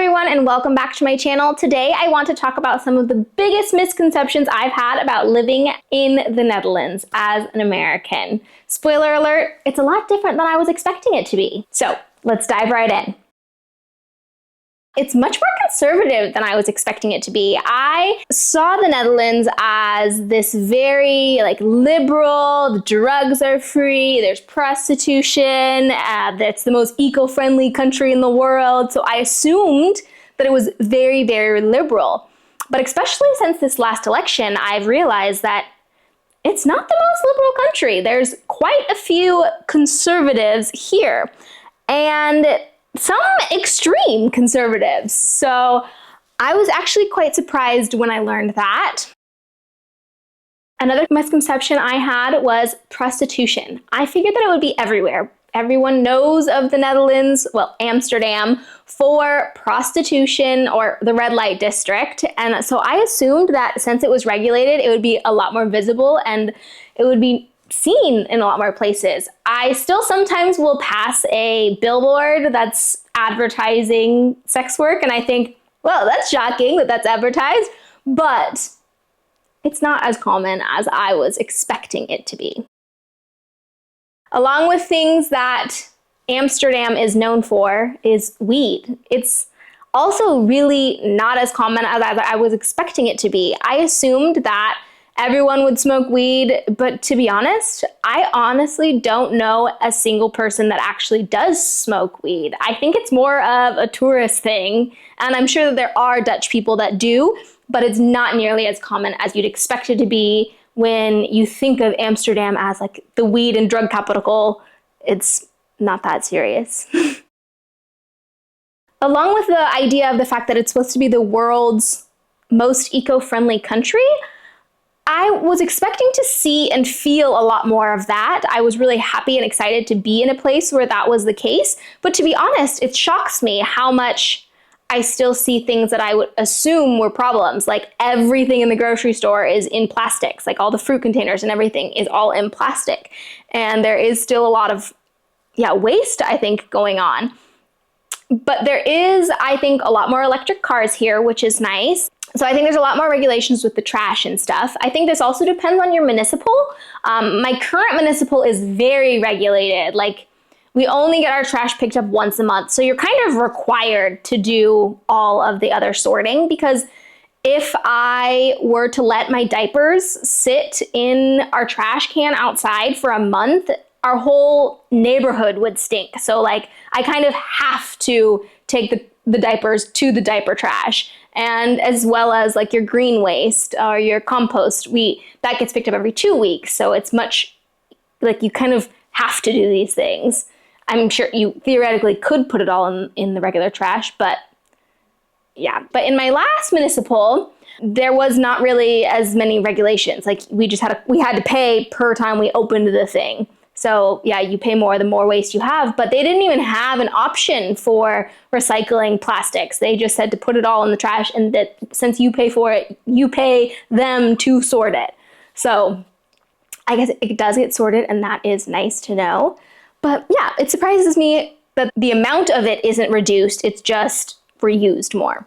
everyone, and welcome back to my channel. Today I want to talk about some of the biggest misconceptions I've had about living in the Netherlands as an American. Spoiler alert, it's a lot different than I was expecting it to be. So let's dive right in. It's much more conservative than I was expecting it to be. I saw the Netherlands as this very liberal, the drugs are free, there's prostitution, that's the most eco-friendly country in the world. So I assumed that it was very, very liberal. But especially since this last election, I've realized that it's not the most liberal country. There's quite a few conservatives here. And some extreme conservatives. So I was actually quite surprised when I learned that. Another misconception I had was prostitution. I figured that it would be everywhere. Everyone knows of the Netherlands, well, Amsterdam, for prostitution or the red light district. And so I assumed that since it was regulated, it would be a lot more visible and it would be seen in a lot more places. I still sometimes will pass a billboard that's advertising sex work, and I think, well, that's shocking that that's advertised, but it's not as common as I was expecting it to be. Along with things that Amsterdam is known for is weed. It's also really not as common as I was expecting it to be. I assumed that everyone would smoke weed, but to be honest, I honestly don't know a single person that actually does smoke weed. I think it's more of a tourist thing, and I'm sure that there are Dutch people that do, but it's not nearly as common as you'd expect it to be when you think of Amsterdam as the weed and drug capital. It's not that serious. Along with the idea of the fact that it's supposed to be the world's most eco-friendly country, I was expecting to see and feel a lot more of that. I was really happy and excited to be in a place where that was the case. But to be honest, it shocks me how much I still see things that I would assume were problems. Like everything in the grocery store is in plastics, like all the fruit containers and everything is all in plastic. And there is still a lot of waste, I think, going on. But there is, I think, a lot more electric cars here, which is nice. So I think there's a lot more regulations with the trash and stuff. I think this also depends on your municipal. My current municipal is very regulated. We only get our trash picked up once a month. So you're kind of required to do all of the other sorting, because if I were to let my diapers sit in our trash can outside for a month, our whole neighborhood would stink. So I kind of have to take the diapers to the diaper trash, and as well as your green waste or your compost, that gets picked up every 2 weeks. So it's much you kind of have to do these things. I'm sure you theoretically could put it all in the regular trash, but yeah. But in my last municipal, there was not really as many regulations. We had to pay per time we opened the thing. So yeah, you pay more the more waste you have, but they didn't even have an option for recycling plastics. They just said to put it all in the trash, and that since you pay for it, you pay them to sort it. So I guess it does get sorted, and that is nice to know. But yeah, it surprises me that the amount of it isn't reduced, it's just reused more.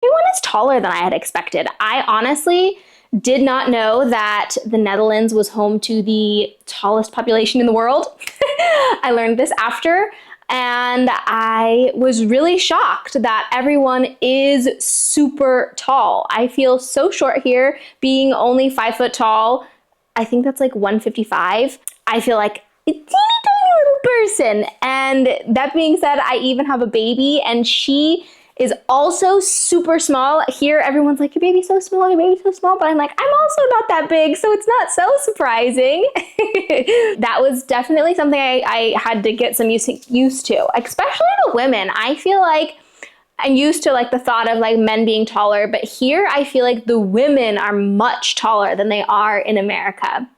Everyone is taller than I had expected. I honestly did not know that the Netherlands was home to the tallest population in the world. I learned this after, and I was really shocked that everyone is super tall. I feel so short here, being only 5 foot tall. I think that's 155. I feel like a teeny tiny little person. And that being said, I even have a baby, and she is also super small. Here, everyone's like, your baby's so small, your baby's so small. But I'm like, I'm also not that big, so it's not so surprising. That was definitely something I had to get some used to, especially the women. I feel like I'm used to the thought of men being taller, but here I feel like the women are much taller than they are in America.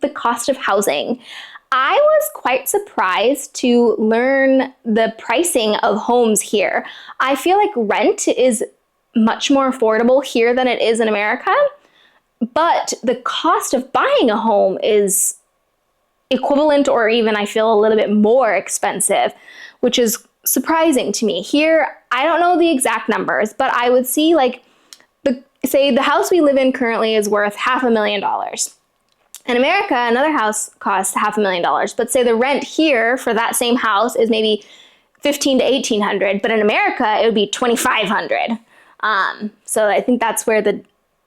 The cost of housing. I was quite surprised to learn the pricing of homes here. I feel like rent is much more affordable here than it is in America, but the cost of buying a home is equivalent or even I feel a little bit more expensive, which is surprising to me. Here, I don't know the exact numbers, but I would see like say the house we live in currently is worth $500,000. In America, another house costs $500,000, but say the rent here for that same house is maybe $1,500 to $1,800, but in America it would be $2,500. So I think that's where the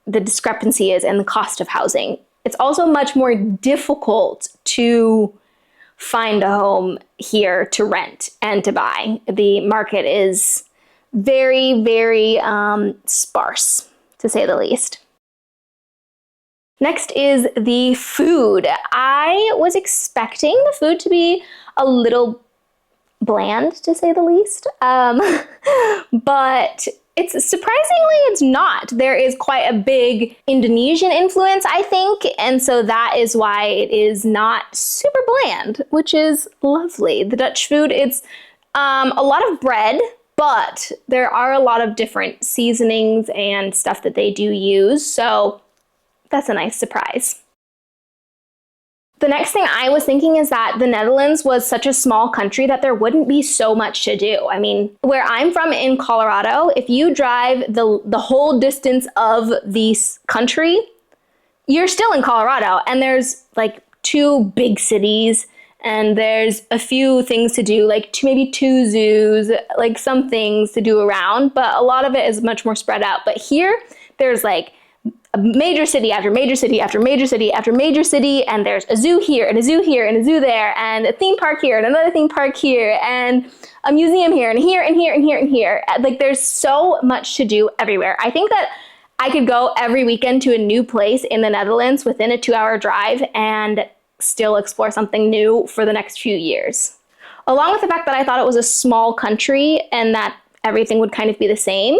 discrepancy is in the cost of housing. It's also much more difficult to find a home here to rent and to buy. The market is very, very sparse, to say the least. Next is the food. I was expecting the food to be a little bland, to say the least, but it's not. There is quite a big Indonesian influence, I think, and so that is why it is not super bland, which is lovely. The Dutch food, it's a lot of bread, but there are a lot of different seasonings and stuff that they do use, so that's a nice surprise. The next thing I was thinking is that the Netherlands was such a small country that there wouldn't be so much to do. I mean, where I'm from in Colorado, if you drive the whole distance of this country, you're still in Colorado, and there's like 2 big cities, and there's a few things to do, like maybe 2 zoos, like some things to do around, but a lot of it is much more spread out. But here, there's like a major city after major city after major city after major city, and there's a zoo here and a zoo here and a zoo there and a theme park here and another theme park here and a museum here and here and here and here and here. Like, there's so much to do everywhere. I think that I could go every weekend to a new place in the Netherlands within a 2-hour drive and still explore something new for the next few years. Along with the fact that I thought it was a small country and that everything would kind of be the same,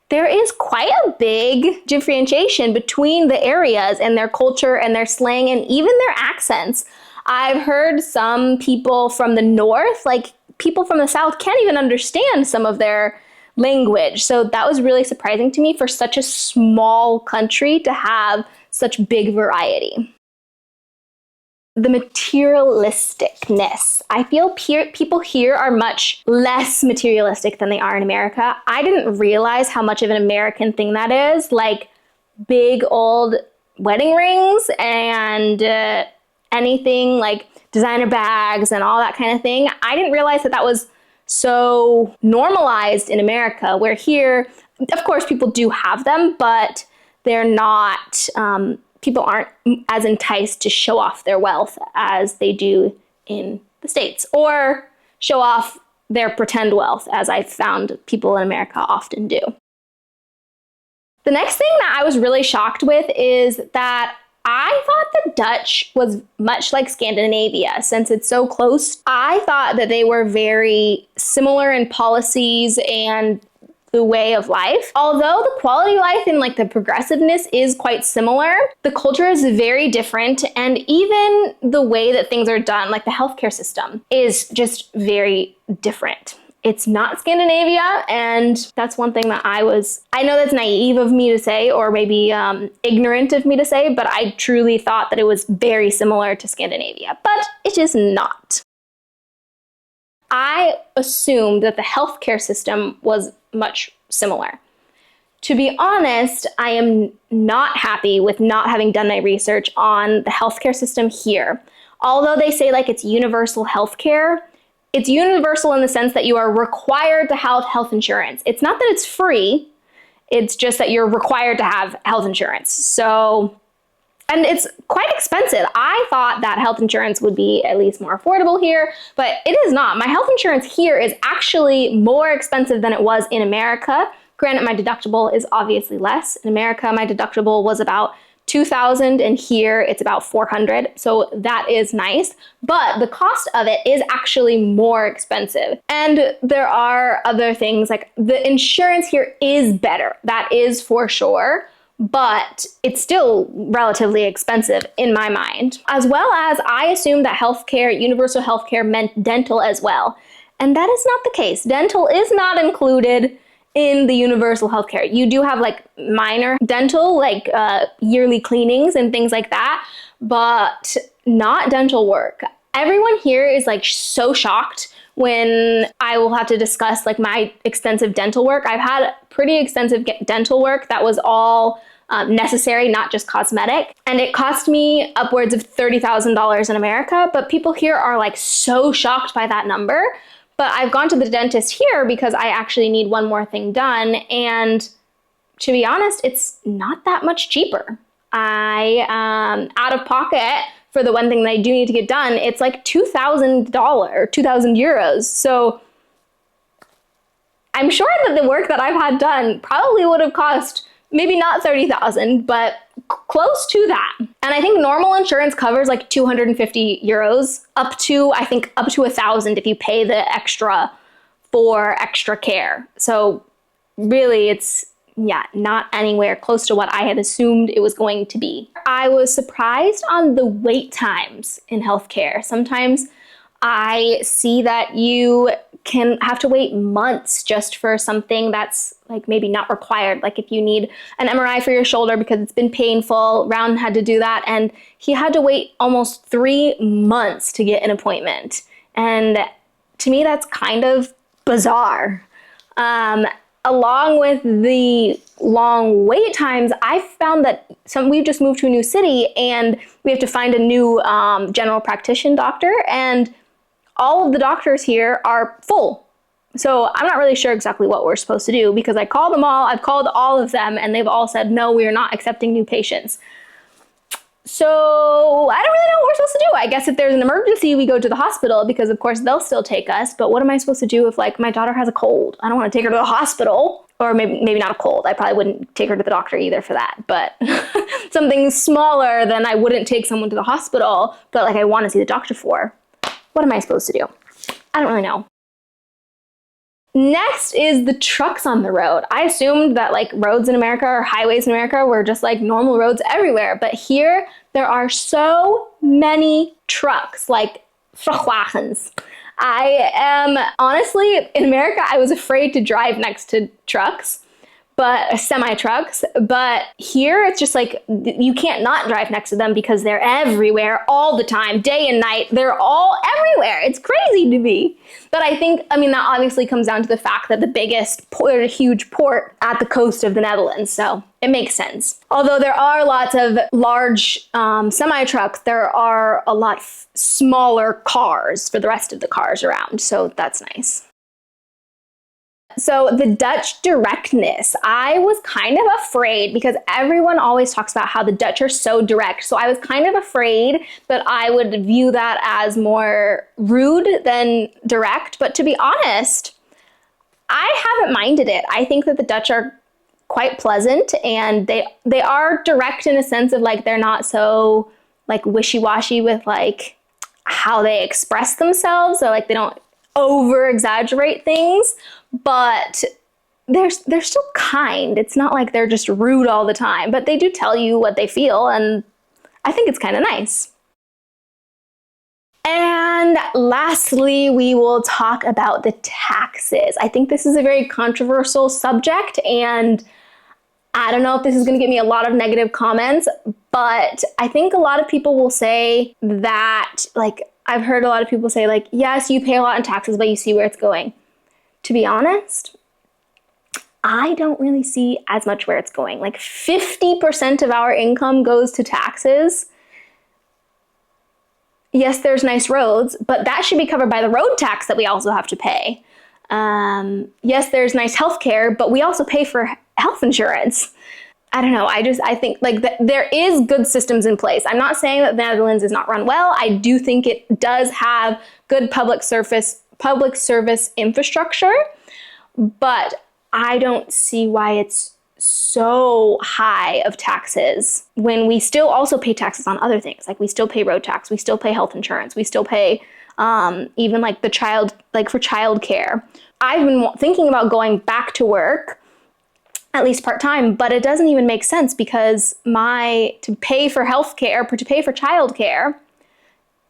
there is quite a big differentiation between the areas and their culture and their slang and even their accents. I've heard some people from the north, like people from the south, can't even understand some of their language. So that was really surprising to me for such a small country to have such big variety. The materialisticness. I feel people here are much less materialistic than they are in America. I didn't realize how much of an American thing that is, like big old wedding rings and anything like designer bags and all that kind of thing. I didn't realize that was so normalized in America, where here, of course, people do have them, but they're not, people aren't as enticed to show off their wealth as they do in the States, or show off their pretend wealth, as I've found people in America often do. The next thing that I was really shocked with is that I thought the Dutch was much like Scandinavia, since it's so close. I thought that they were very similar in policies and the way of life. Although the quality of life and like the progressiveness is quite similar, the culture is very different, and even the way that things are done, like the healthcare system, is just very different. It's not Scandinavia, and that's one thing that I know that's naive of me to say, or maybe ignorant of me to say, but I truly thought that it was very similar to Scandinavia, but it is not. I assumed that the healthcare system was much similar. To be honest, I am not happy with not having done my research on the healthcare system here. Although they say like it's universal healthcare, it's universal in the sense that you are required to have health insurance. It's not that it's free, it's just that you're required to have health insurance. So, and it's quite expensive. I thought that health insurance would be at least more affordable here, but it is not. My health insurance here is actually more expensive than it was in America. Granted, my deductible is obviously less. In America, my deductible was about $2,000, and here it's about $400. So that is nice, but the cost of it is actually more expensive. And there are other things, like the insurance here is better. That is for sure. But it's still relatively expensive in my mind. As well as I assumed that healthcare, universal healthcare, meant dental as well. And that is not the case. Dental is not included in the universal healthcare. You do have like minor dental, like yearly cleanings and things like that, but not dental work. Everyone here is like so shocked when I will have to discuss like my extensive dental work. I've had pretty extensive dental work that was all necessary, not just cosmetic. And it cost me upwards of $30,000 in America, but people here are like so shocked by that number. But I've gone to the dentist here because I actually need one more thing done. And to be honest, it's not that much cheaper. Out of pocket for the one thing that I do need to get done, it's like $2,000, 2,000 euros. So I'm sure that the work that I've had done probably would have cost maybe not 30,000, but close to that. And I think normal insurance covers like 250 euros up to 1,000 if you pay the extra for extra care. So really it's, not anywhere close to what I had assumed it was going to be. I was surprised on the wait times in healthcare. Sometimes I see that you can have to wait months just for something that's like maybe not required. Like if you need an MRI for your shoulder because it's been painful, Round had to do that, and he had to wait almost 3 months to get an appointment. And to me, that's kind of bizarre. Along with the long wait times, I found that we've just moved to a new city and we have to find a new general practitioner doctor, and all of the doctors here are full. So I'm not really sure exactly what we're supposed to do because I've called all of them and they've all said, no, we are not accepting new patients. So I don't really know what we're supposed to do. I guess if there's an emergency, we go to the hospital because of course they'll still take us. But what am I supposed to do if like my daughter has a cold? I don't want to take her to the hospital. Or maybe not a cold. I probably wouldn't take her to the doctor either for that. But something smaller than I wouldn't take someone to the hospital, but like I want to see the doctor for. What am I supposed to do? I don't really know. Next is the trucks on the road. I assumed that like roads in America or highways in America were just like normal roads everywhere. But here there are so many trucks, like vrachtwagens. I am honestly, in America, I was afraid to drive next to trucks, but semi-trucks. But here it's just like you can't not drive next to them because they're everywhere all the time, day and night. They're all everywhere. It's crazy to me. But that obviously comes down to the fact that the biggest port, a huge port at the coast of the Netherlands. So it makes sense. Although there are lots of large semi-trucks, there are a lot smaller cars for the rest of the cars around. So that's nice. So the Dutch directness, I was kind of afraid because everyone always talks about how the Dutch are so direct. So I was kind of afraid that I would view that as more rude than direct. But to be honest, I haven't minded it. I think that the Dutch are quite pleasant and they are direct in a sense of like they're not so like wishy-washy with like how they express themselves. So like they don't over exaggerate things, but they're still kind. It's not like they're just rude all the time, but they do tell you what they feel, and I think it's kind of nice. And lastly, we will talk about the taxes. I think this is a very controversial subject, and I don't know if this is going to get me a lot of negative comments, but I think a lot of people will say that, like, I've heard a lot of people say, like, yes, you pay a lot in taxes, but you see where it's going. To be honest, I don't really see as much where it's going. Like 50% of our income goes to taxes. Yes, there's nice roads, but that should be covered by the road tax that we also have to pay. Yes, there's nice healthcare, but we also pay for health insurance. I don't know. I think like there is good systems in place. I'm not saying that the Netherlands is not run well. I do think it does have good public service infrastructure, but I don't see why it's so high of taxes when we still also pay taxes on other things. Like we still pay road tax, we still pay health insurance, we still pay even like for childcare. I've been thinking about going back to work, at least part-time, but it doesn't even make sense because to pay for healthcare, to pay for childcare,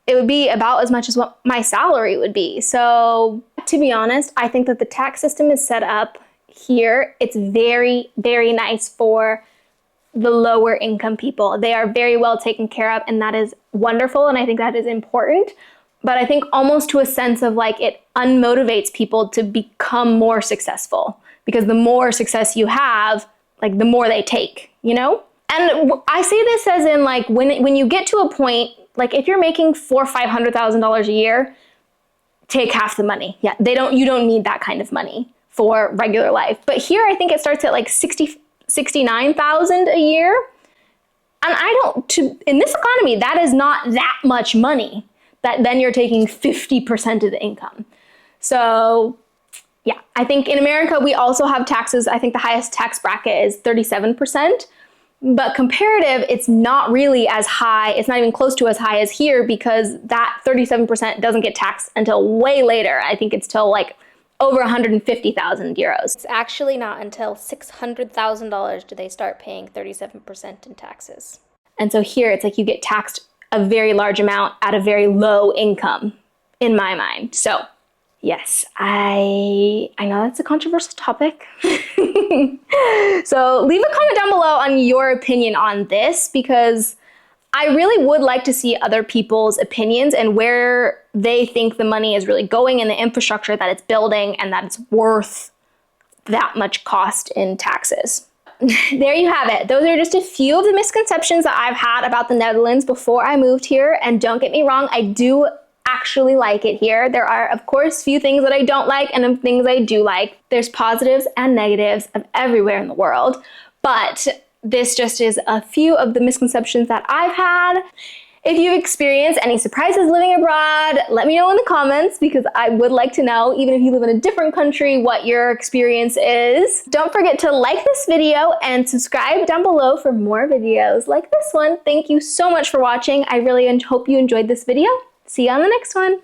it would be about as much as what my salary would be. So to be honest, I think that the tax system is set up here. It's very, very nice for the lower income people. They are very well taken care of, and that is wonderful, and I think that is important. but I think almost to a sense of like it unmotivates people to become more successful, because the more success you have, like the more they take, you know? And I say this as in like when you get to a point, like if you're making $400,000 or $500,000 a year, take half the money. Yeah, you don't need that kind of money for regular life. But here I think it starts at like 69,000 a year. And in this economy, that is not that much money that then you're taking 50% of the income. So yeah, I think in America, we also have taxes. I think the highest tax bracket is 37%, but comparative, it's not really as high. It's not even close to as high as here, because that 37% doesn't get taxed until way later. I think it's till like over 150,000 euros. It's actually not until $600,000 do they start paying 37% in taxes. And so here it's like you get taxed a very large amount at a very low income, in my mind. So yes, I know that's a controversial topic. So leave a comment down below on your opinion on this, because I really would like to see other people's opinions and where they think the money is really going and the infrastructure that it's building and that it's worth that much cost in taxes. There you have it. Those are just a few of the misconceptions that I've had about the Netherlands before I moved here. And don't get me wrong, I do actually like it here. There are, of course, few things that I don't like and things I do like. There's positives and negatives of everywhere in the world, but this just is a few of the misconceptions that I've had. If you've experienced any surprises living abroad, let me know in the comments, because I would like to know, even if you live in a different country, what your experience is. Don't forget to like this video and subscribe down below for more videos like this one. Thank you so much for watching. I really hope you enjoyed this video. See you on the next one.